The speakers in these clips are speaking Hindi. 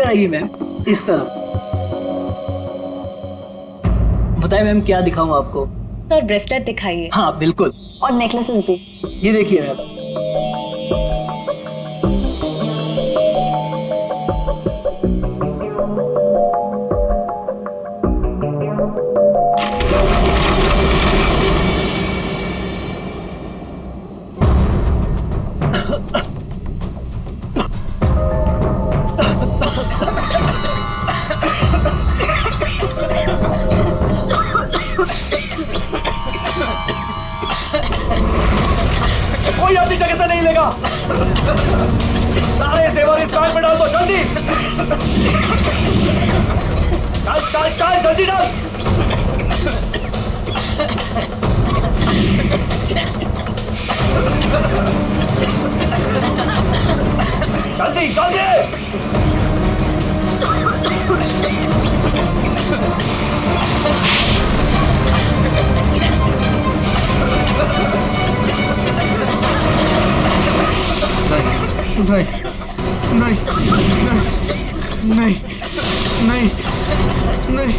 आएगी मैम, इस तरफ। बताइए मैम क्या दिखाऊं आपको? सर ब्रेसलेट दिखाइए। हाँ बिल्कुल। और नेकलेसेस भी। ये देखिए मैडम। कोई अपनी जगह से नहीं लेगा। सारे जेवर इस बैग में डाल दो, जल्दी। डाल डाल डाल, जल्दी डाल। जल्दी जल्दी। नहीं नहीं नहीं नहीं नहीं नहीं।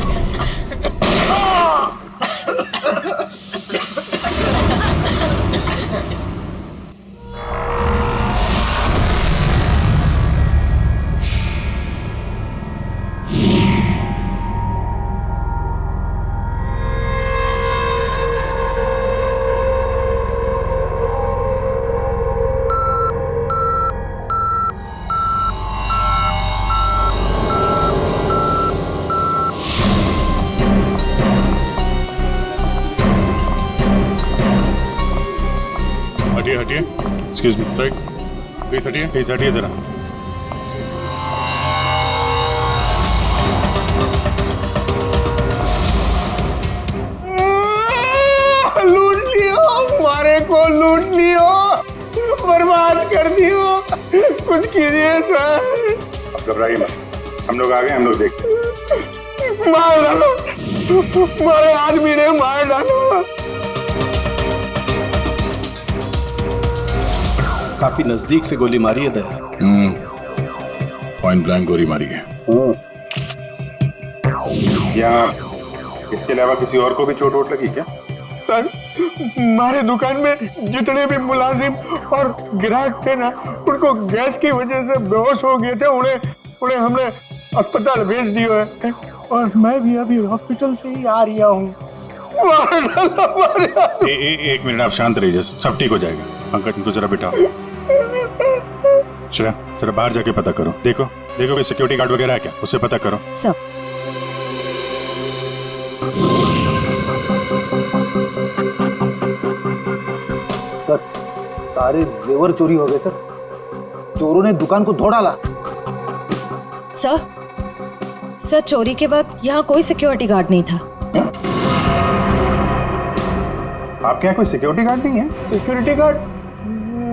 हटिए हटिए, एक्सक्यूज मी सर, प्लीज हटिए जरा। लूट लियो, हमारे को लूट लियो, बर्बाद कर दियो, कुछ कीजिए सर। अब घबराइए मत, हम लोग आ गए, हम लोग देखते हैं। मार डालो, हमारे आदमी ने मार डालो। काफी नजदीक से गोली मारी है दया। पॉइंट ब्लैंक गोली मारी है। क्या इसके अलावा किसी और को भी चोट वोट लगी क्या? सर हमारे दुकान में जितने भी मुलाजिम और ग्राहक थे ना, उनको गैस की वजह से बेहोश हो गए थे। उन्हें हमने अस्पताल भेज दिया है और मैं भी अभी हॉस्पिटल से ही आ रहा हूँ। एक मिनट आप शांत रहिए, सब ठीक हो जाएगा। पंकज इनको जरा बिठाओ। जरा बाहर जाके पता करो, देखो कि सिक्योरिटी गार्ड वगैरह है क्या, उससे पता करो। सर सर सारे जेवर चोरी हो गए सर, चोरों ने दुकान को तोड़ डाला। सर चोरी के बाद यहाँ कोई सिक्योरिटी गार्ड नहीं था। आपके यहाँ कोई सिक्योरिटी गार्ड नहीं है? सिक्योरिटी गार्ड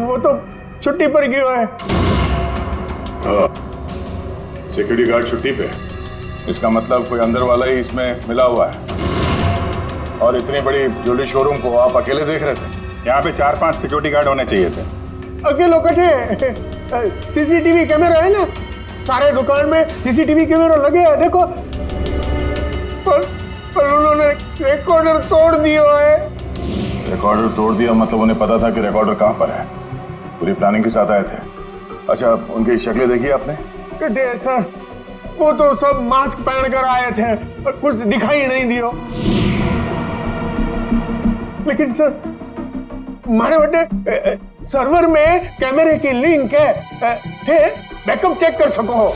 वो तो छुट्टी पर गया है। सिक्योरिटी गार्ड छुट्टी पे? इसका मतलब कोई अंदर वाला ही इसमें मिला हुआ है। और इतनी बड़ी ज्वेलरी शोरूम को आप अकेले देख रहे थे? यहाँ पे 4-5 सिक्योरिटी गार्ड होने चाहिए थे। अकेले कटे, सीसीटीवी कैमरा है ना, सारे दुकान में सीसीटीवी कैमरा लगे हैं, देखो। पर उन्होंने रिकॉर्डर तोड़ दिया है। रिकॉर्डर तोड़ दिया मतलब उन्हें पता था कि रिकॉर्डर कहाँ पर है, पूरी प्लानिंग के साथ आए थे। अच्छा, उनकी शक्लें देखी आपने? कटे सर, वो तो सब मास्क पहन कर आए थे, पर कुछ दिखाई नहीं दियो। लेकिन सर हमारे बटे सर्वर में कैमरे की लिंक है, थे, बैकअप चेक कर सको।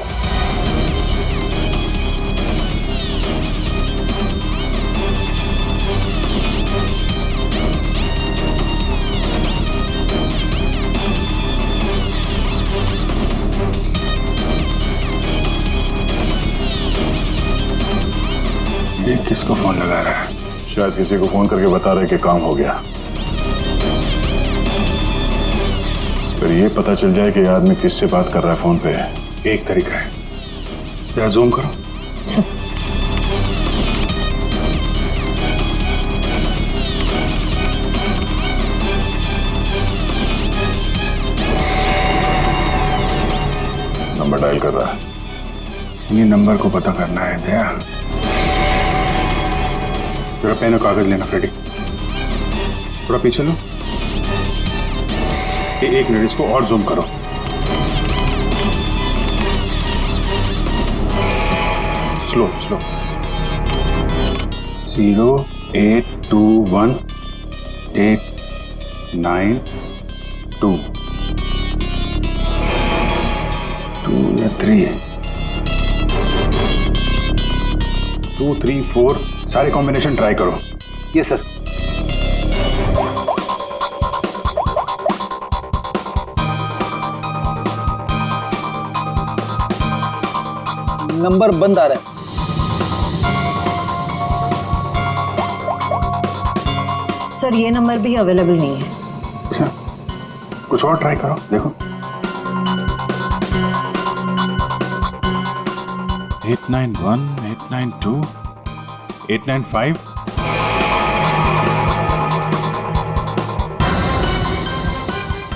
ये किसको फोन लगा रहा है? शायद किसी को फोन करके बता रहे कि काम हो गया। फिर ये पता चल जाए कि आदमी किससे बात कर रहा है फोन पे। एक तरीका है, जरा जूम करो। सब नंबर डायल कर रहा है। ये नंबर को पता करना है दया। जरा पेन और कागज लेना फ्रेडी। थोड़ा पीछे लो। एक मिनट, इसको और जूम करो। Slow slow. 0821892 2 या 3 है। 2 3 4 सारे कॉम्बिनेशन ट्राई करो। ये सर। नंबर बंद आ रहा है। सर ये नंबर भी अवेलेबल नहीं है। अच्छा, कुछ और ट्राई करो, देखो। 891 892 895।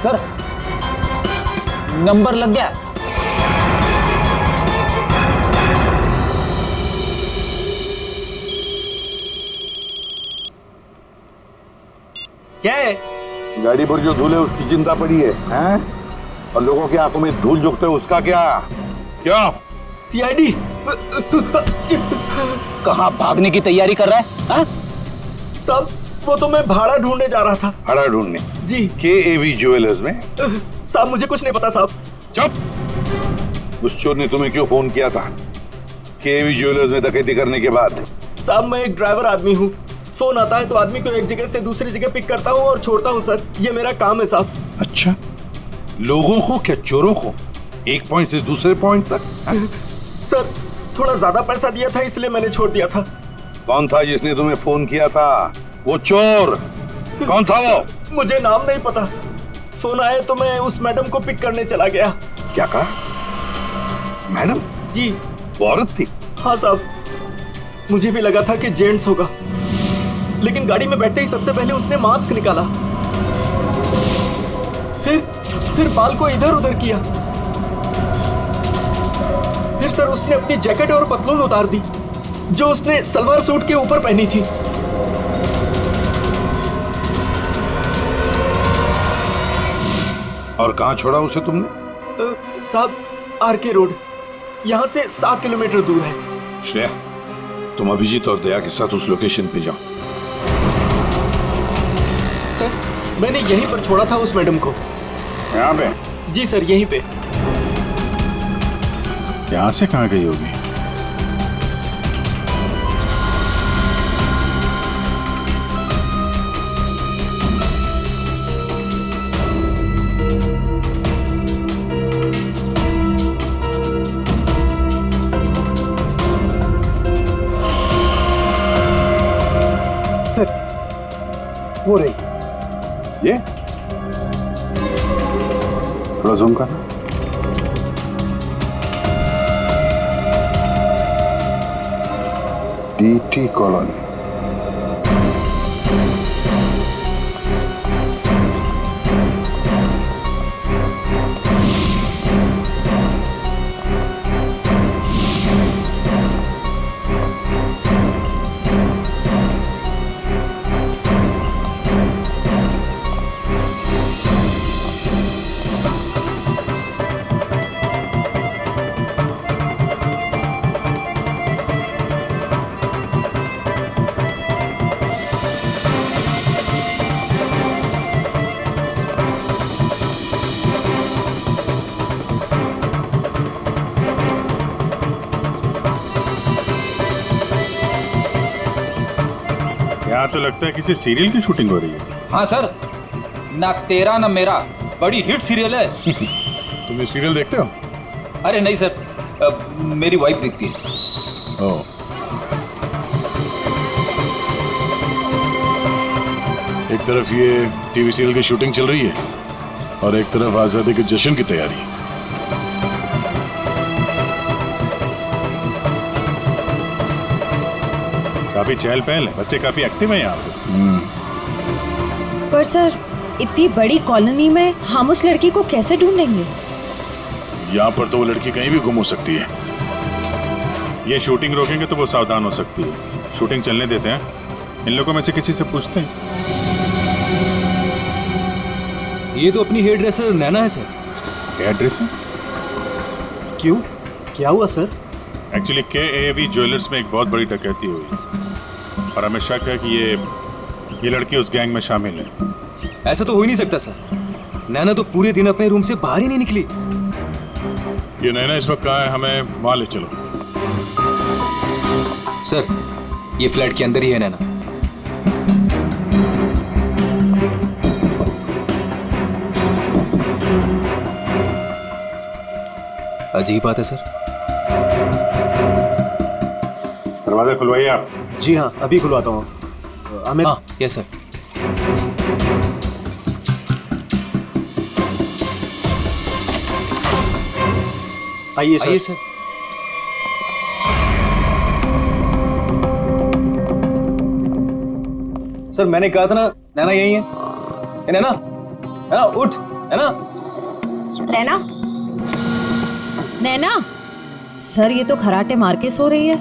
सर नंबर लग गया। क्या है? गाड़ी पर जो धूल है उसकी चिंता पड़ी है, हैं? और लोगों की आंखों में धूल झोंकते है उसका क्या? क्या? सीआईडी। कहाँ भागने की तैयारी कर रहा है? हाँ? साहब वो तो मैं भाड़ा ढूंढने जा रहा था। भाड़ा ढूंढने? जी। KAV ज्वेलर्स में? साहब मुझे कुछ नहीं पता साहब। चुप! उस चोर ने तुम्हें क्यों फोन किया था KAV ज्वेलर्स में डकैती करने के बाद? साहब मैं एक ड्राइवर आदमी हूँ। फोन आता है तो आदमी को एक जगह से दूसरी जगह पिक करता हूँ और छोड़ता हूँ सर। ये मेरा काम है साहब। अच्छा, लोगों को क्या चोरों को एक पॉइंट से दूसरे पॉइंट तक? सर थोड़ा ज्यादा पैसा दिया था इसलिए मैंने छोड़ दिया था। कौन था जिसने तुम्हें फोन किया था? वो चोर कौन था वो? मुझे नाम नहीं पता। फोन आया तो मैं उस मैडम को पिक करने चला गया। क्या कहा? मैडम? जी। वो औरत थी? हाँ साहब, मुझे भी लगा था कि जेंट्स होगा, लेकिन गाड़ी में बैठते ही सबसे पहले उसने मास्क निकाला, फिर बाल को इधर उधर किया, फिर सर उसने अपनी जैकेट और पतलून उतार दी जो उसने सलवार सूट के ऊपर पहनी थी। और कहां छोड़ा उसे तुमने? साहब RK रोड, यहाँ से 7 किलोमीटर दूर है। श्रेया, तुम अभिजीत और दया के साथ उस लोकेशन पे जाओ। सर मैंने यहीं पर छोड़ा था उस मैडम को। यहाँ पे? जी सर यहीं पे। यहाँ से कहाँ गई होगी? वो रही। ये थोड़ा जूम करना। DT colony. यहाँ तो लगता है किसी सीरियल की शूटिंग हो रही है। हाँ सर, ना तेरा ना मेरा बड़ी हिट सीरियल है। तुम ये सीरियल देखते हो? अरे नहीं सर, मेरी वाइफ देखती है। ओह। एक तरफ ये टीवी सीरियल की शूटिंग चल रही है और एक तरफ आजादी के जश्न की तैयारी। काफी चहल पहल है, बच्चे काफी एक्टिव हैं यहाँ पे। पर सर इतनी बड़ी कॉलोनी में हम उस लड़की को कैसे ढूंढेंगे? यहाँ पर तो वो लड़की कहीं भी गुम हो सकती है। ये शूटिंग रोकेंगे तो वो सावधान हो सकती है। शूटिंग चलने देते हैं, इन लोगों में से किसी से पूछते हैं। ये तो अपनी हेयर ड्रेसर नैना है सर। Hair dresser? क्यों, क्या हुआ सर? एक्चुअली KAV ज्वेलर्स में एक बहुत बड़ी डकैती हुई और हमें शक है कि ये लड़की उस गैंग में शामिल है। ऐसा तो हो ही नहीं सकता सर। नैना तो पूरे दिन अपने रूम से बाहर ही नहीं निकली। ये नैना इस वक्त कहाँ है? हमें वहां ले चलो। सर, ये फ्लैट के अंदर ही है नैना। अजीब बात है सर। दरवाजा खुलवाइए आप। जी हाँ, अभी खुलवाता हूँ। हमें यस सर। आइए सर। सर मैंने कहा था ना, नैना यही है। नैना, नैना उठ। नैना, नैना, नैना, सर ये तो खराटे मार के सो रही है।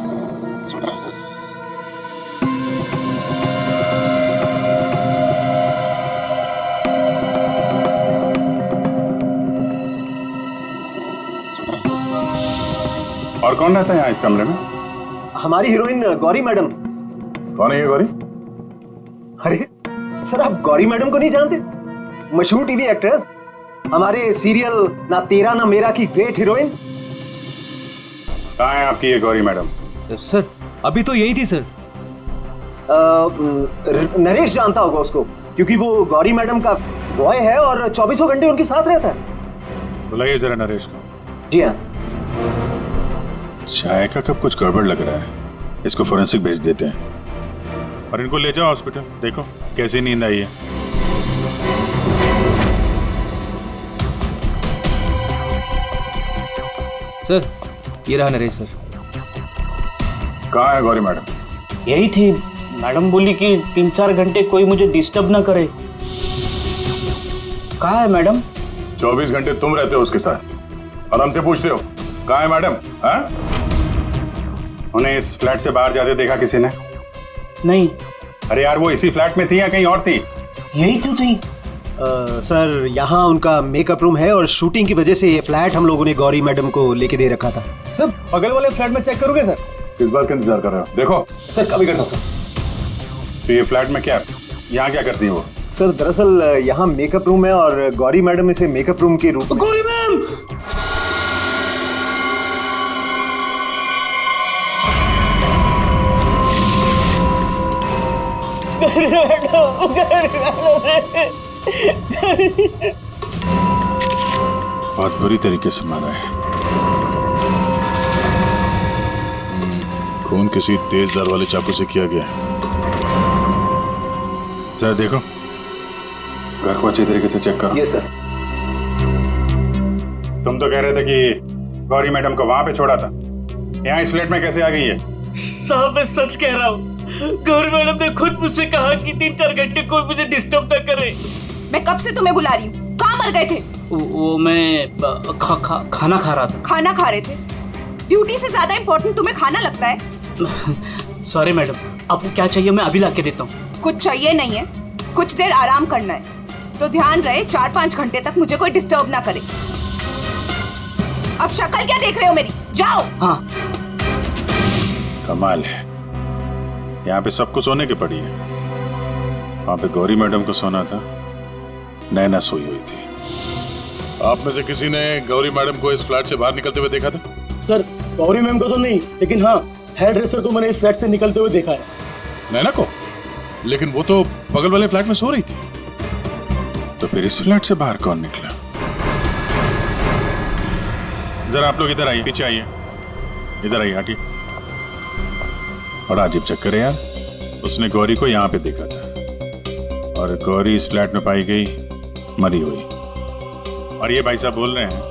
और कौन रहता है यहाँ इस कमरे में? हमारी हीरोइन गौरी मैडम। कौन है ये गौरी? अरे सर, आप गौरी मैडम को नहीं जानते? मशहूर टीवी एक्ट्रेस, हमारे सीरियल ना तेरा ना मेरा की ग्रेट हीरोइन। कहाँ है आपकी ये गौरी मैडम? सर अभी तो यही थी सर। नरेश जानता होगा उसको, क्योंकि वो गौरी मैडम का बॉय है और 24 घंटे उनके साथ रहता है। बुलाइए जरा नरेश को। जी हाँ। चाय का कब कुछ गड़बड़ लग रहा है, इसको फोरेंसिक भेज देते हैं और इनको ले जाओ हॉस्पिटल। देखो कैसी नींद आई है। सर ये रहा नरेश सर। कहाँ है गौरी मैडम? यही थी। मैडम बोली कि 3-4 घंटे कोई मुझे डिस्टर्ब ना करे। कहाँ है मैडम? 24 घंटे तुम रहते हो उसके साथ और हमसे पूछते हो कहाँ है मैडम? हाँ? उन्हें इस फ्लैट से बाहर जाते देखा किसी ने? नहीं। अरे यार, वो इसी फ्लैट में थी या कहीं और थी? यही तो थी। सर यहाँ उनका मेकअप रूम है और शूटिंग की वजह से ये फ्लैट हम लोगों ने गौरी मैडम को लेके दे रखा था। सर बगल वाले फ्लैट में चेक करोगे सर? किस बात का इंतजार कर रहे हो? देखो सर कभी करता हूँ सर। तो ये फ्लैट में क्या, यहाँ क्या करती है वो? सर दरअसल यहाँ मेकअप रूम है और गौरी मैडम इसे मेकअप रूम के रूप में। गौरी मैम! बहुत बुरी तरीके से मारा है। खून किसी तेज धार वाले चाकू से किया गया है। जरा देखो, घर को अच्छी तरीके से चेक करो। Yes sir. तुम तो कह रहे थे कि गौरी मैडम को वहां पे छोड़ा था, यहाँ इस फ्लैट में कैसे आ गई है? साहब मैं सच कह रहा हूँ। गौरी मैडम ने खुद मुझसे कहा कि 3-4 घंटे कोई मुझे डिस्टर्ब न करे। मैं कब से तुम्हें बुला रही हूँ, कहाँ मर गए थे? वो मैं खाना खा रहा था। खाना खा रहे थे? ड्यूटी से ज्यादा इम्पोर्टेंट तुम्हें खाना लगता है? सॉरी मैडम, आपको क्या चाहिए मैं अभी लाके देता हूँ। कुछ चाहिए नहीं है, कुछ देर आराम करना है तो ध्यान रहे 4-5 घंटे तक मुझे कोई डिस्टर्ब ना करे। अब शक्ल क्या देख रहे हो मेरी? जाओ। हाँ। कमाल है, यहाँ पे सबको सोने की पड़ी है। वहां पे गौरी मैडम को सोना था, नैना सोई हुई थी। आप में से किसी ने गौरी मैडम को इस फ्लैट से बाहर निकलते हुए देखा था? सर गौरी मैम को तो नहीं, लेकिन हाँ हेयर ड्रेसर को मैंने इस फ्लैट से निकलते हुए देखा है। नैना को? लेकिन वो तो बगल वाले फ्लैट में सो रही थी। तो फिर इस फ्लैट से बाहर कौन निकला? जरा आप लोग इधर आइए, पीछे आइए, इधर आइए, हटिए। बड़ा अजीब चक्कर है यार, उसने गौरी को यहाँ पे देखा था और गौरी इस फ्लैट में पाई गई मरी हुई। और ये भाई साहब बोल रहे हैं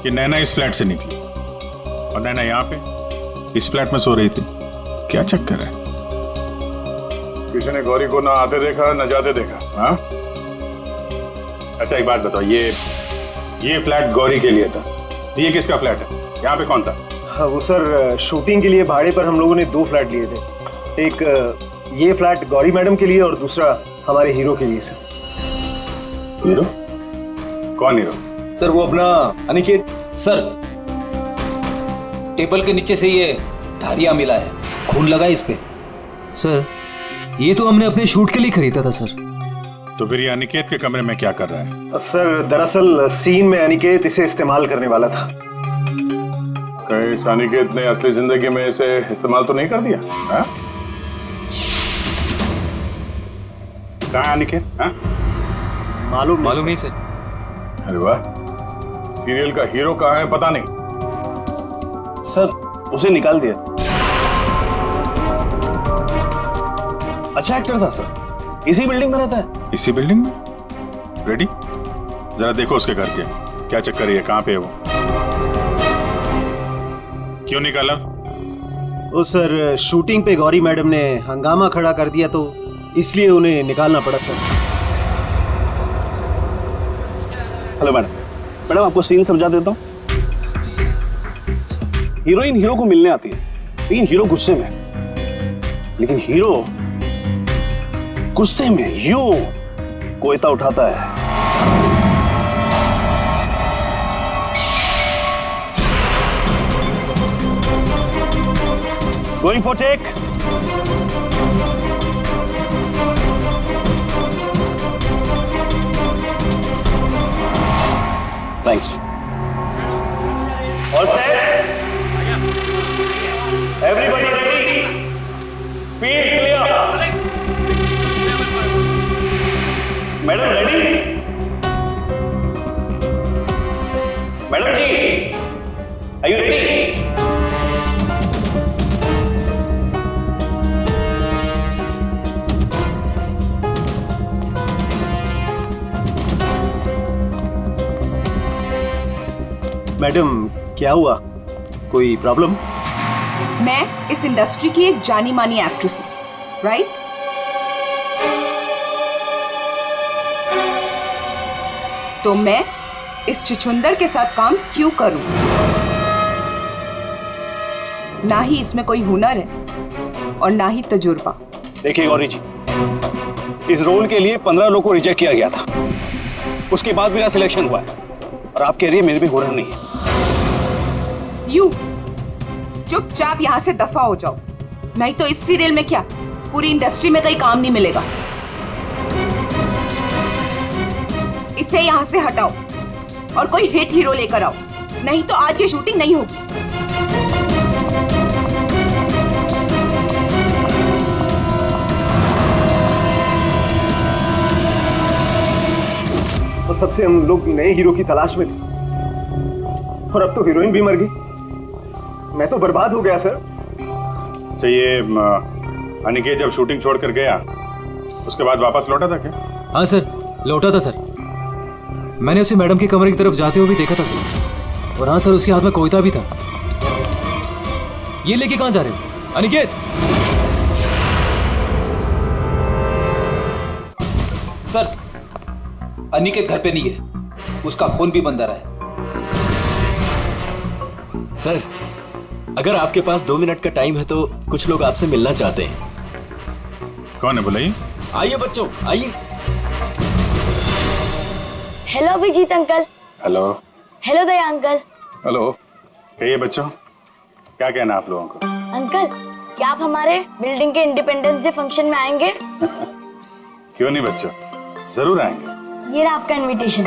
कि नैना इस फ्लैट से निकली और नैना यहाँ पे इस फ्लैट में सो रही थी। क्या चक्कर है? किसी ने गौरी को ना आते देखा ना जाते देखा? हाँ? अच्छा एक बात बताओ, ये फ्लैट गौरी के लिए था, ये किसका फ्लैट है? यहाँ पे कौन था? हाँ, वो सर शूटिंग के लिए भाड़े पर हम लोगों ने 2 फ्लैट लिए थे। एक ये फ्लैट गौरी मैडम के लिए और दूसरा हमारे हीरो के लिए सर। हीरो? कौन हीरो? सर वो अपना अनिकेत। सर टेबल के नीचे से ये धारियां मिला है, खून लगा है इस पे। सर ये तो हमने अपने शूट के लिए खरीदा था सर। तो फिर ये अनिकेत के कमरे में क्या कर रहा है? सर दरअसल सीन में अनिकेत इसे इस्तेमाल करने वाला था। कहीं इस अनिकेत ने असली जिंदगी में इसे इस्तेमाल तो नहीं कर दिया? हाँ? कहाँ है अनिकेत? हाँ? मालूम नहीं सर। अरे वाह, सीरियल का हीरो कहाँ है पता नहीं। सर उसे निकाल दिया। अच्छा एक्टर था सर, इसी बिल्डिंग में रहता है। इसी बिल्डिंग में? रेडी? जरा देखो उसके घर के क्या चक्कर है, कहाँ पे है वो? क्यों निकाला? वो सर शूटिंग पे गौरी मैडम ने हंगामा खड़ा कर दिया तो इसलिए उन्हें निकालना पड़ा सर। हेलो मैडम, मैडम आपको सीन समझा देता हूँ। हीरोइन हीरो को मिलने आती है, लेकिन हीरो गुस्से में, लेकिन हीरो गुस्से में यूं कोयता उठाता है। Going for take. Thanks. All set? Everybody ready? Field clear? Madam ready? Madam ji are you ready? Madam क्या हुआ, कोई प्रॉब्लम? मैं इस इंडस्ट्री की एक जानी मानी एक्ट्रेस हूँ, राइट? तो मैं इस छुछुंदर के साथ काम क्यों करूं? ना ही इसमें कोई हुनर है और ना ही तजुर्बा। देखिए गौरी जी, इस रोल के लिए 15 लोगों को रिजेक्ट किया गया था, उसके बाद मेरा सिलेक्शन हुआ है और आप कह रही है मेरे भी हुनर नहीं है। यू चुपचाप यहाँ से दफा हो जाओ, नहीं तो इस सीरियल में क्या पूरी इंडस्ट्री में कहीं काम नहीं मिलेगा। इसे यहाँ से हटाओ और कोई हिट हीरो लेकर आओ, नहीं तो आज ये शूटिंग नहीं होगी। और तब से हम लोग नए हीरो की तलाश में थे और अब तो हीरोइन भी मर गई। मैं तो बर्बाद हो गया सर। अच्छा ये अनिकेत जब शूटिंग छोड़ कर गया उसके बाद वापस लौटा था क्या? हाँ सर लौटा था सर। मैंने उसे मैडम के कमरे की तरफ जाते हुए भी देखा था सर। और हाँ सर उसके हाथ में कोयता भी था। ये लेके कहाँ जा रहे हो अनिकेत? सर अनिकेत घर पे नहीं है, उसका फोन भी बंद आ रहा है। सर अगर आपके पास 2 मिनट का टाइम है तो कुछ लोग आपसे मिलना चाहते हैं। कौन है बुलाइए? आइए बच्चों आइए। Hello Abhijeet uncle. Hello. Hello Daya uncle. Hello. कहिए बच्चों, क्या कहना आप लोगों को? अंकल क्या आप हमारे बिल्डिंग के इंडिपेंडेंस डे फंक्शन में आएंगे? क्यों नहीं बच्चों, जरूर आएंगे। ये रहा आपका इनविटेशन।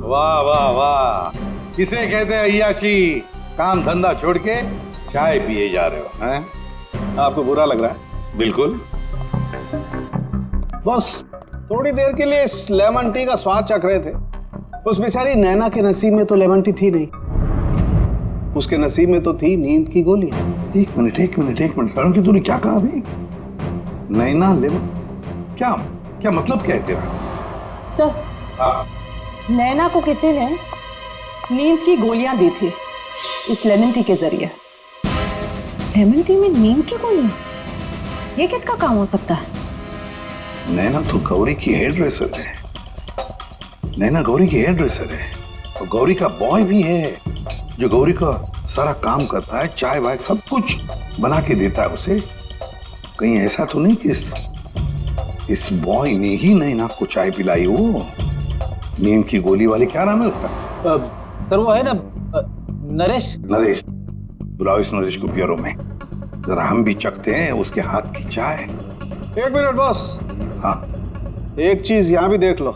वाह वाह वाह, किसे कहते हैं अय्याशी? काम धंधा छोड़ के चाय पिए जा रहे हो हैं? आपको बुरा लग रहा है? बिल्कुल। बस थोड़ी देर के लिए इस लेमन टी का स्वाद चख रहे थे। उस बेचारी नैना के नसीब में तो लेमन टी थी नहीं, उसके नसीब में तो थी नींद की गोलियां। एक मिनट सरण की तूने क्या कहा अभी? नैना लेमन, क्या क्या मतलब क्या है तेरा? सर, नैना को किसी ने नींद की गोलियां दी थी इस लेमन टी के जरिए। लेमन टी में नीम की गोलियां? ये किसका काम हो सकता है? नैना तो गौरी की हेयर ड्रेसर है। नैना गौरी की हेयर ड्रेसर है और गौरी का बॉय भी है जो गौरी का सारा काम करता है, चाय वाय सब कुछ बना के देता है उसे। कहीं ऐसा तो नहीं कि इस बॉय ने ही नैना को चाय पिलाई हो? नींद की गोली वाली क्या नाम है उसका? सर वो है ना नरेश। नरेश, बुलाओ इस नरेश को पियरों में, जरा हम भी चखते हैं उसके हाथ की चाय। एक मिनट बॉस। हाँ, एक चीज यहां भी देख लो।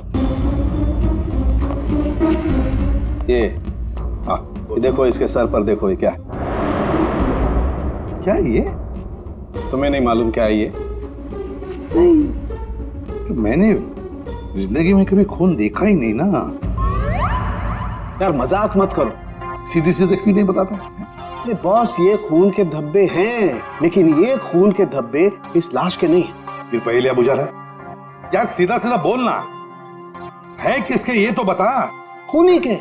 ये देखो, इसके सर पर देखो, ये क्या है? क्या है ये? तुम्हें नहीं मालूम क्या है ये? तो मैंने जिंदगी में कभी खून देखा ही नहीं ना। यार मजाक मत करो। सीधी सीधे क्यों नहीं बताता? अरे बॉस, ये खून के धब्बे हैं, लेकिन ये खून के धब्बे इस लाश के नहीं। फिर पहले बुझा रहा है यार, सीधा सीधा बोलना है किसके ये तो बता। खूनी के।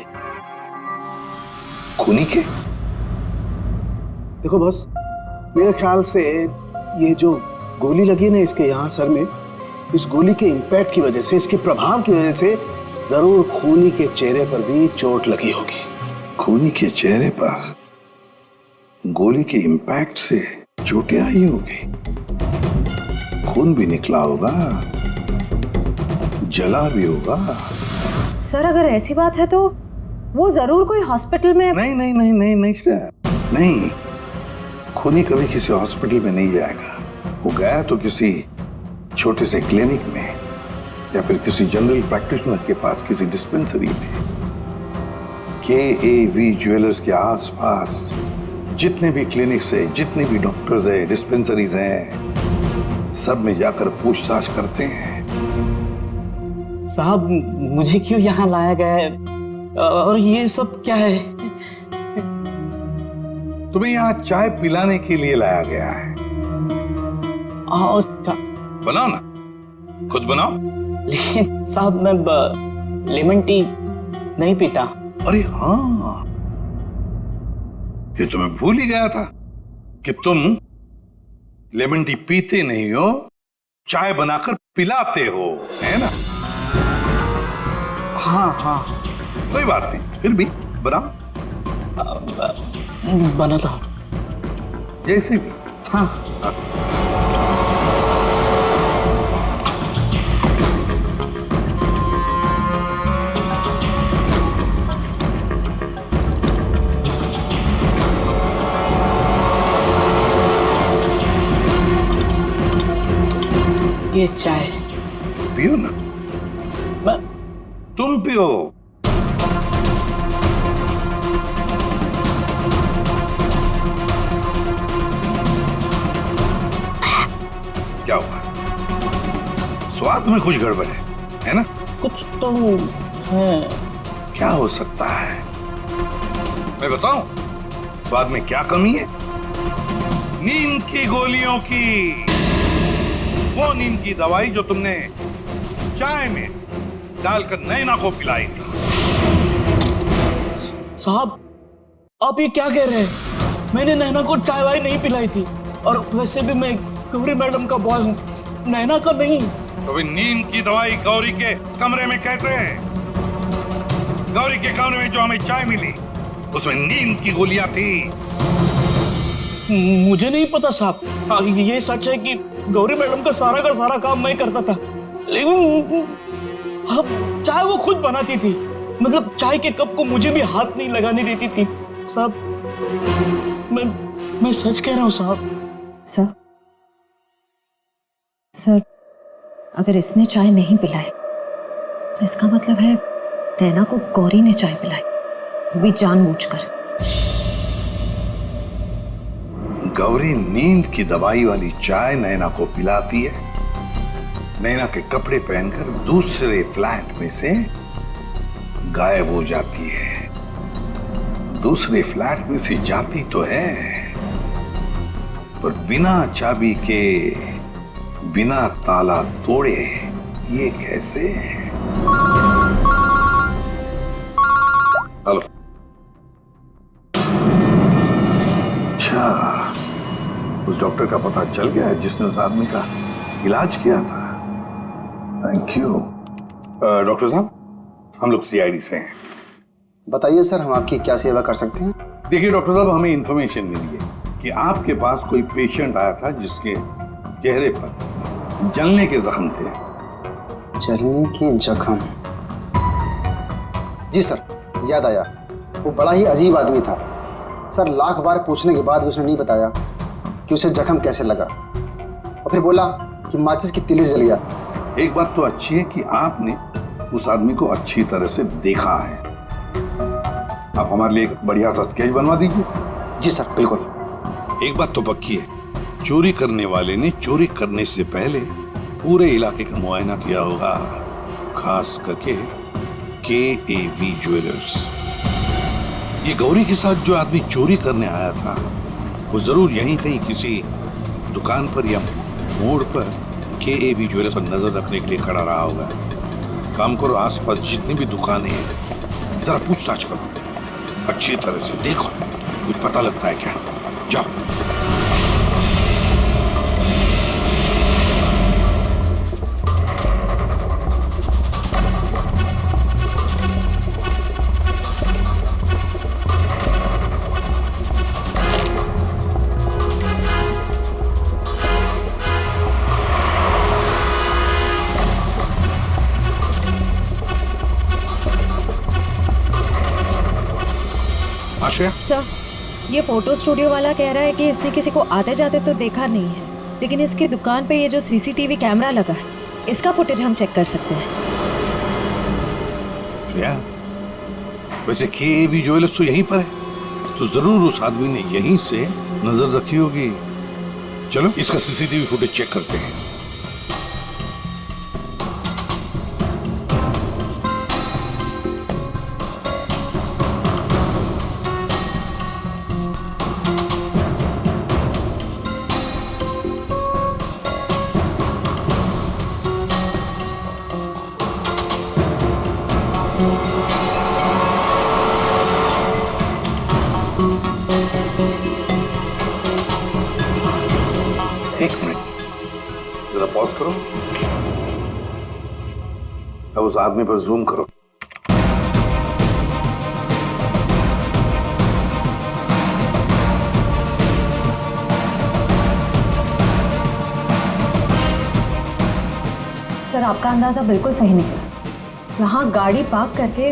खूनी के? देखो बॉस, मेरे ख्याल से ये जो गोली लगी है ना इसके यहाँ सर में, इस गोली के इंपैक्ट की वजह से, इसके प्रभाव की वजह से जरूर खूनी के चेहरे पर भी चोट लगी होगी। खूनी के चेहरे पर गोली के इंपैक्ट से चोटें आई होगी, खून भी निकला होगा, जला भी होगा। सर, अगर ऐसी बात है तो वो जरूर कोई हॉस्पिटल में। नहीं, खूनी कभी किसी हॉस्पिटल में नहीं जाएगा। वो गया तो किसी छोटे से क्लिनिक में या फिर किसी जनरल प्रैक्टिशनर के पास, किसी डिस्पेंसरी में। KAV ज्वेलर्स के आसपास जितने भी क्लिनिक्स है, जितने भी डॉक्टर्स है, डिस्पेंसरीज हैं, सब में जाकर पूछताछ करते हैं। साहब, मुझे क्यों यहाँ लाया गया है और ये सब क्या है? तुम्हें यहाँ चाय पिलाने के लिए लाया गया है। बनाओ ना, खुद बनाओ। लेकिन साहब, मैं लेमन टी नहीं पीता। अरे हाँ, ये तो मैं भूल ही गया था कि तुम लेमन टी पीते नहीं हो, चाय बनाकर पिलाते हो, है ना? हाँ। कोई बात नहीं, फिर भी बनाओ। बनाता हूँ। जैसे भी। हाँ। ये चाय पियो ना। तुम पियो। क्या हुआ? स्वाद में कुछ गड़बड़ है ना? कुछ तो है। क्या हो सकता है? मैं बताऊं स्वाद में क्या कमी है? नींद की गोलियों की, वो नींद की दवाई जो तुमने चाय में डालकर नैना को पिलाई थी। साहब, आप ये क्या कह रहे हैं? मैंने नैना को चाय वाय नहीं पिलाई थी, और वैसे भी मैं गौरी मैडम का बॉय हूँ, नैना का नहीं। तो नींद की दवाई गौरी के कमरे में कैसे है? गौरी के कमरे में जो हमें चाय मिली उसमें नींद की गोलियां थी। मुझे नहीं पता साहब। हाँ, ये सच है कि गौरी मैडम का सारा काम मैं करता था, लेकिन हाँ, चाय वो खुद बनाती थी। मतलब चाय के कप को मुझे भी हाथ नहीं लगाने देती थी। साहब, मैं सच कह रहा हूँ साहब। सर, अगर इसने चाय नहीं पिलाई तो इसका मतलब है नैना को गौरी ने चाय पिलाई, वो भी जानबूझकर। गौरी नींद की दवाई वाली चाय नैना को पिलाती है, नैना के कपड़े पहनकर दूसरे फ्लैट में से गायब हो जाती है। दूसरे फ्लैट में से जाती तो है, पर बिना चाबी के, बिना ताला तोड़े। ये कैसे? हेलो। अच्छा, उस डॉक्टर का पता चल गया है जिसने उस आदमी का इलाज किया था। Thank you. डॉक्टर साहब, हम लोग सीआईडी से हैं। बताइए सर, हम आपकी क्या सेवा कर सकते हैं? देखिए डॉक्टर साहब, हमें इंफॉर्मेशन मिली है कि आपके पास कोई पेशेंट आया था जिसके चेहरे पर जलने के जख्म थे। जलने के जख्म? जी सर, याद आया। वो बड़ा ही अजीब आदमी था सर। लाख बार पूछने के बाद उसने नहीं बताया कि उसे जख्म कैसे लगा, और फिर बोला कि माचिस की तीली जल गया। एक बात तो अच्छी है कि आपने उस आदमी को अच्छी तरह से देखा है। आप हमारे लिए एक बढ़िया सा स्केच बनवा दीजिए। जी सर, बिल्कुल। एक बात तो पक्की है, चोरी करने वाले ने चोरी करने से पहले पूरे इलाके का मुआयना किया होगा, खास करके KAV ज्वेलर्स। ये गौरी के साथ जो आदमी चोरी करने आया था, वो जरूर यहीं कहीं किसी दुकान पर या मोड़ पर KAV ज्वेलर्स पर नजर रखने के लिए खड़ा रहा होगा। काम करो, आसपास जितनी भी दुकानें हैं जरा पूछताछ करो, अच्छी तरह से देखो, कुछ पता लगता है क्या। जाओ। सर, ये फोटो स्टूडियो वाला कह रहा है कि इसने किसी को आते जाते तो देखा नहीं है, लेकिन इसकी दुकान पे ये जो CCTV कैमरा लगा है, इसका फुटेज हम चेक कर सकते हैं। श्रेया, वैसे KAV ज्वेलर्स तो यहीं पर है, तो जरूर उस आदमी ने यहीं से नजर रखी होगी। चलो इसका CCTV फुटेज चेक करते हैं। एक मिनट, जरा पॉज करो। अब उस आदमी पर जूम करो। सर, आपका अंदाजा बिल्कुल सही निकला। यहाँ गाड़ी पार्क करके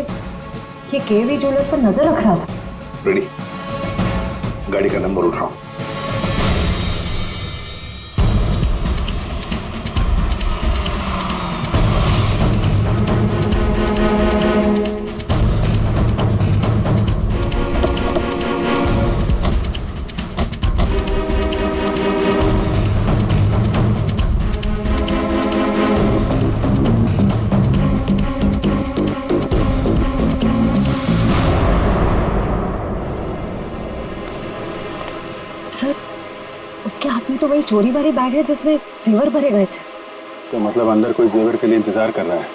ये KAV ज्वेलर्स पर नजर रख रहा था। रेडी, गाड़ी का नंबर उठाओ। सर, उसके हाथ में तो वही चोरी वाली बैग है जिसमें जेवर भरे गए थे। तो मतलब अंदर कोई जेवर के लिए इंतजार कर रहा है।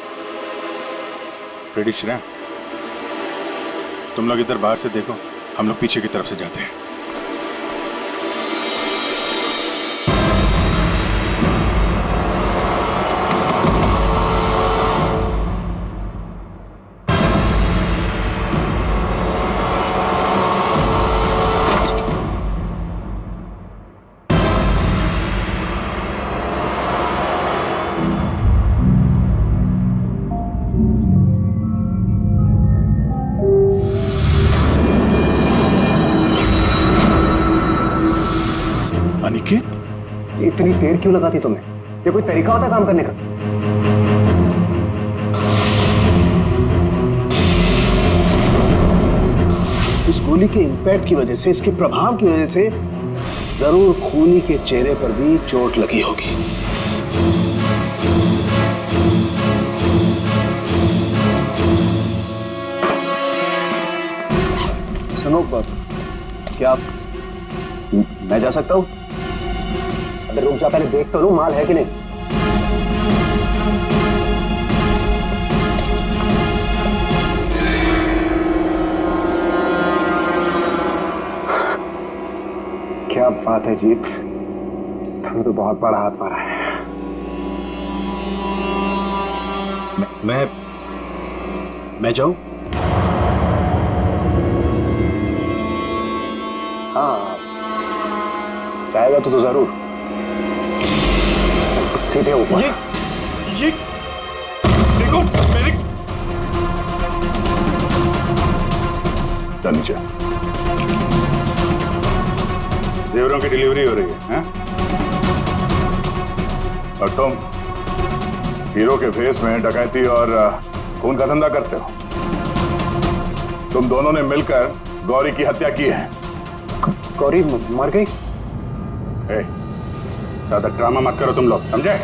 रेडी श्रेया, तुम लोग इधर बाहर से देखो, हम लोग पीछे की तरफ से जाते हैं। अनिकेत, इतनी देर क्यों लगाती तुम्हें? ये कोई तरीका होता है काम करने का? इस गोली के इंपैक्ट की वजह से, इसके प्रभाव की वजह से जरूर खूनी के चेहरे पर भी चोट लगी होगी। सुनो, क्या मैं जा सकता हूँ? अरे रुक जा, पहले देख तो लूं माल है कि नहीं। क्या बात है जीत, तुमने तो बहुत बड़ा हाथ मारा है। मैं जाऊं? हाँ, जाएगा तो जरूर। सीधे ऊपर। ये देखो मेरे नीचे जेवरों की डिलीवरी हो रही है, और तुम हीरो के फेस में डकैती और खून का धंधा करते हो। तुम दोनों ने मिलकर गौरी की हत्या की है। गौरी मर गई? ज्यादा ड्रामा मत करो तुम लोग, समझे?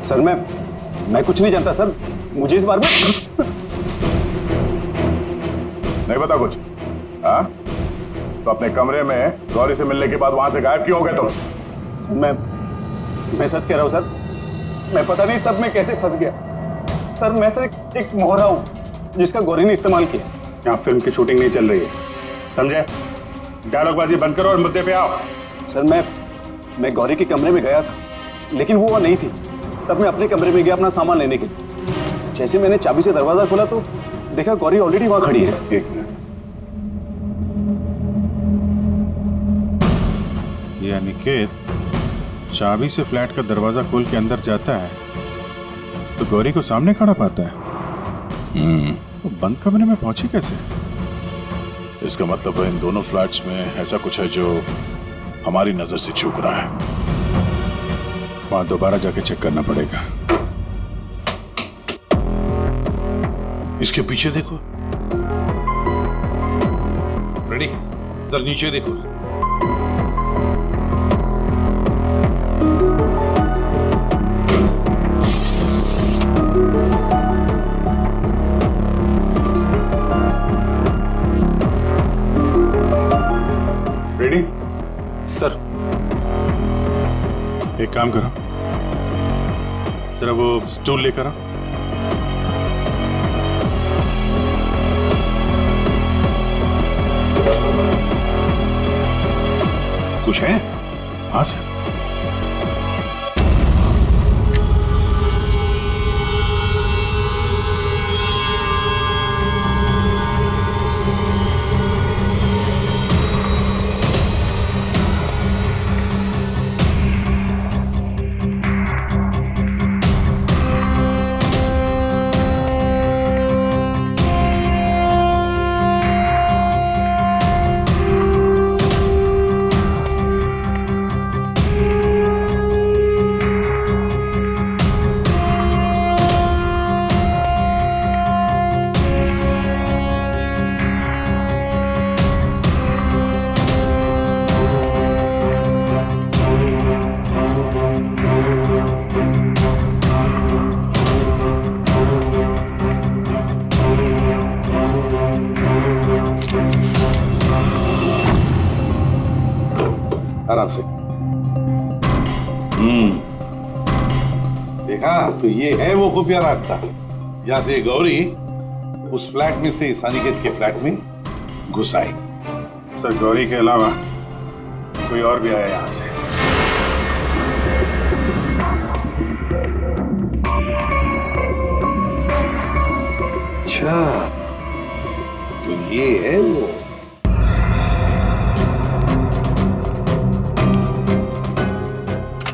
सर मैं कुछ नहीं जानता सर, मुझे इस बारे में नहीं पता कुछ। हाँ, तो अपने कमरे में गौरी से मिलने के बाद वहां से गायब क्यों हो गए तुम? सर मैं सच कह रहा हूं सर, मैं पता नहीं सब में कैसे फंस गया। सर मैं सर एक मोहरा हूं जिसका गौरी ने इस्तेमाल किया। यहाँ फिल्म की शूटिंग नहीं चल रही है, समझे? डायलॉगबाजी बंद करो और मुद्दे पे आओ। सर मैं गौरी के कमरे में गया था, लेकिन वो नहीं थी। तब मैं अपने कमरे में गया अपना सामान लेने के लिए। जैसे मैंने चाबी से दरवाजा खोला तो देखा गौरी ऑलरेडी वहां खड़ी है। एक मिनट, ये अनिकेत चाबी से फ्लैट का दरवाजा खोल के अंदर जाता है तो गौरी को सामने खड़ा पाता है। तो बंद कमरे में पहुंची कैसे? इसका मतलब है इन दोनों फ्लैट्स में ऐसा कुछ है जो हमारी नजर से चूक रहा है। वहां दोबारा जाके चेक करना पड़ेगा। इसके पीछे देखो, रेडी, इधर नीचे देखो। रेडी? सर, एक काम करो, जरा वो स्टूल लेकर आओ। कुछ है? हाँ सर। आराम से। देखा, तो ये है वो खुफिया रास्ता जहां से गौरी उस फ्लैट में से इस अनिकेत के फ्लैट में घुस आई। सर, गौरी के अलावा कोई और भी आया यहां से? अच्छा, तो ये है वो।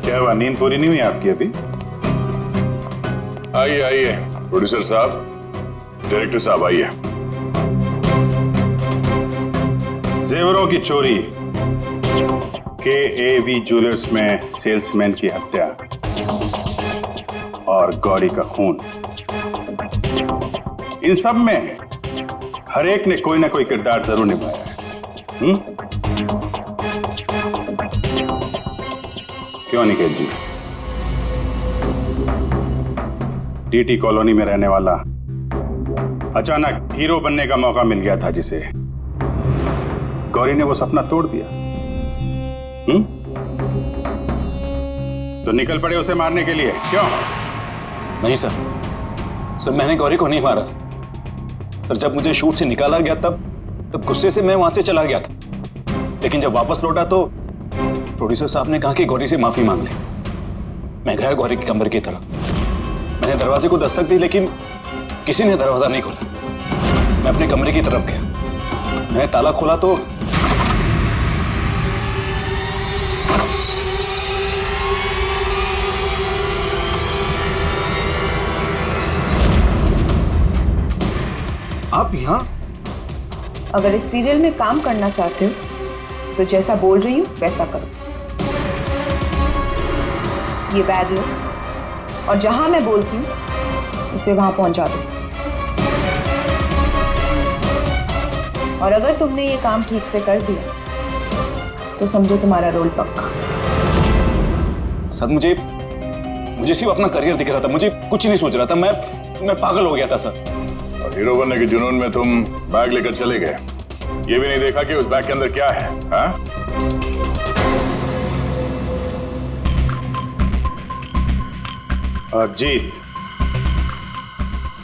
क्या हुआ, नींद पूरी नहीं हुई आपकी अभी? आइए आइए प्रोड्यूसर साहब, डायरेक्टर साहब आइए। जेवरों की चोरी, KAV ज्वेलर्स में सेल्समैन की हत्या और गौरी का खून, इन सब में हर एक ने कोई ना कोई किरदार जरूर निभाया है। क्यों निकेत जी? टीटी कॉलोनी में रहने वाला अचानक हीरो बनने का मौका मिल गया था जिसे, गौरी ने वो सपना तोड़ दिया। तो निकल पड़े उसे मारने के लिए, क्यों? नहीं सर, मैंने गौरी को नहीं मारा सर। जब मुझे शूट से निकाला गया तब गुस्से से मैं वहां से चला गया था। लेकिन जब वापस लौटा तो प्रोड्यूसर साहब ने कहा कि गौरी से माफी मांग ले। मैं गया गौरी के कमरे की तरफ। मैंने दरवाजे को दस्तक दी लेकिन किसी ने दरवाजा नहीं खोला। मैं अपने कमरे की तरफ गया। मैंने ताला खोला तो आप यहाँ? अगर इस सीरियल में काम करना चाहते हो तो जैसा बोल रही हूँ वैसा करो। ये बैग लो और जहां मैं बोलती हूँ इसे वहां पहुंचा दो। और अगर तुमने ये काम ठीक से कर दिया तो समझो तुम्हारा रोल पक्का। सर मुझे सिर्फ अपना करियर दिख रहा था, मुझे कुछ नहीं सोच रहा था। मैं पागल हो गया था सर। और हीरो बनने के जुनून में तुम बैग लेकर चले गए, ये भी नहीं देखा कि उस बैग के अंदर क्या है। हाँ? और जीत,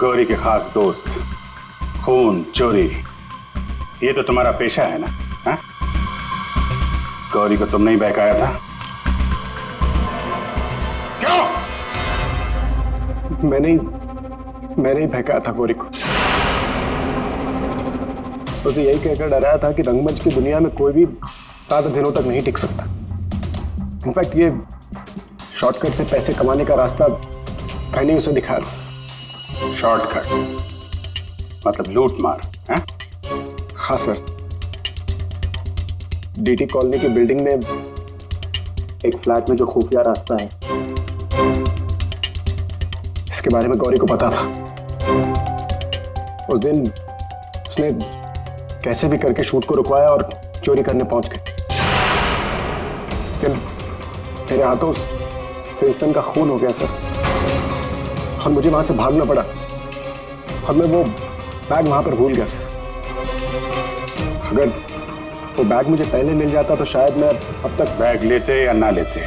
गौरी के खास दोस्त, खून चोरी, ये तो तुम्हारा पेशा है ना? हाँ? गौरी को तुमने ही बहकाया था। क्यों? मैंने ही बहकाया था गौरी को। उसे यही कहकर डराया था कि रंगमंच की दुनिया में कोई भी ज्यादा दिनों तक नहीं टिक सकता। इनफैक्ट ये शॉर्टकट से पैसे कमाने का रास्ता मैंने उसे दिखाया था। शॉर्टकट मतलब लूट मार? है? हाँ सर, डीटी कॉलोनी की बिल्डिंग में एक फ्लैट में जो खुफिया रास्ता है, इसके बारे में गौरी को पता था। उस दिन उसने कैसे भी करके शूट को रुकवाया और चोरी करने पहुंच गए। लेकिन मेरे हाथों सेल्समैन का खून हो गया सर, और मुझे वहां से भागना पड़ा और मैं वो बैग वहां पर भूल गया सर। अगर वो बैग मुझे पहले मिल जाता तो शायद मैं अब तक। बैग लेते या ना लेते,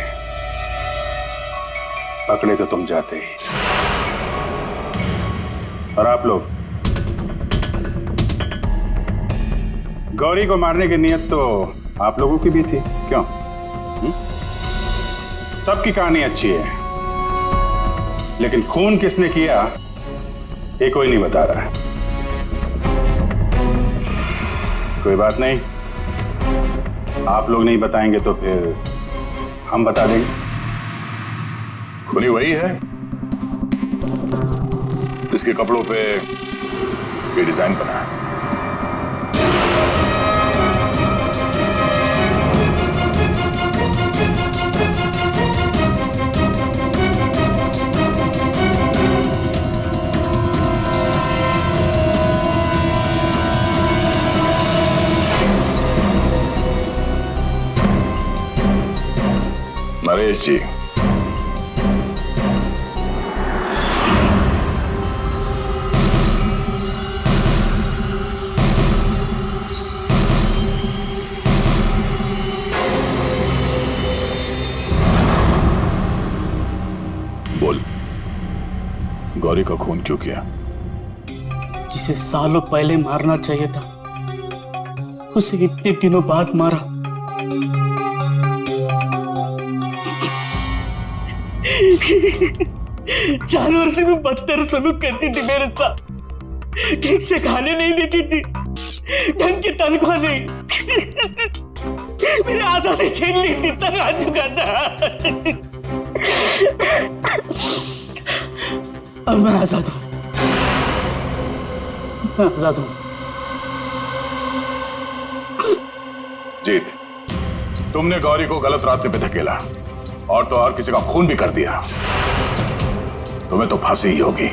पकड़े तो तुम जाते ही। और आप लोग, गौरी को मारने की नियत तो आप लोगों की भी थी, क्यों? सबकी कहानी अच्छी है, लेकिन खून किसने किया ये कोई नहीं बता रहा है। कोई बात नहीं, आप लोग नहीं बताएंगे तो फिर हम बता देंगे। खूनी वही है जिसके कपड़ों पे ये डिजाइन बना है। नरेश जी, बोल, गौरी का खून क्यों किया? जिसे सालों पहले मारना चाहिए था उसे इतने दिनों बाद मारा। जानवर से भी बदतर सलूक करती थी मेरे साथ। ठीक से खाने नहीं देती थी, ढंग की तनख्वाह नहीं, मेरे आजादी छीन ली थी, तक आ चुका था। अब मैं आजाद हूं, मैं आजाद हूं। जीत, तुमने गौरी को गलत रास्ते पे धकेला और तो और किसी का खून भी कर दिया। तुम्हें तो फांसी ही होगी।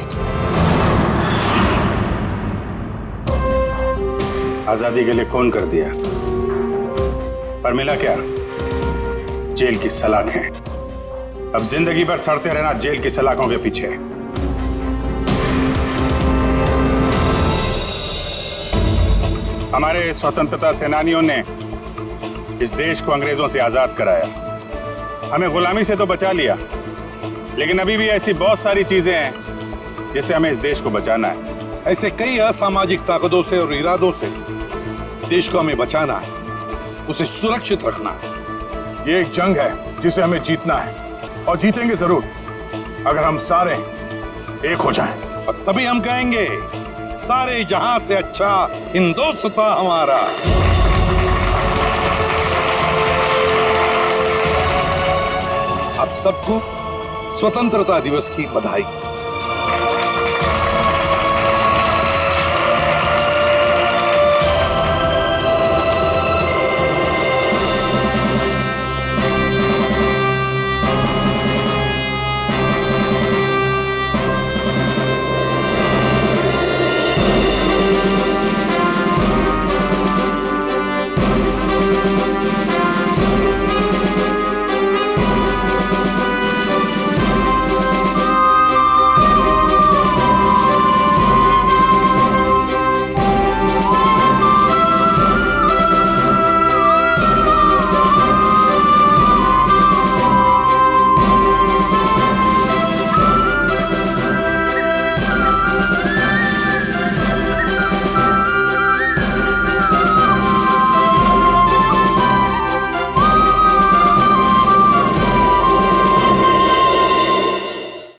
आजादी के लिए खून कर दिया, पर मिला क्या? जेल की सलाखें। अब जिंदगी भर सड़ते रहना जेल की सलाखों के पीछे। हमारे स्वतंत्रता सेनानियों ने इस देश को अंग्रेजों से आजाद कराया, हमें गुलामी से तो बचा लिया, लेकिन अभी भी ऐसी बहुत सारी चीजें हैं जिससे हमें इस देश को बचाना है। ऐसे कई असामाजिक ताकतों से और इरादों से देश को हमें बचाना है, उसे सुरक्षित रखना है। ये एक जंग है जिसे हमें जीतना है और जीतेंगे जरूर अगर हम सारे एक हो जाएं। और तभी हम कहेंगे सारे जहां से अच्छा हिंदुस्तान हमारा। आप सबको स्वतंत्रता दिवस की बधाई।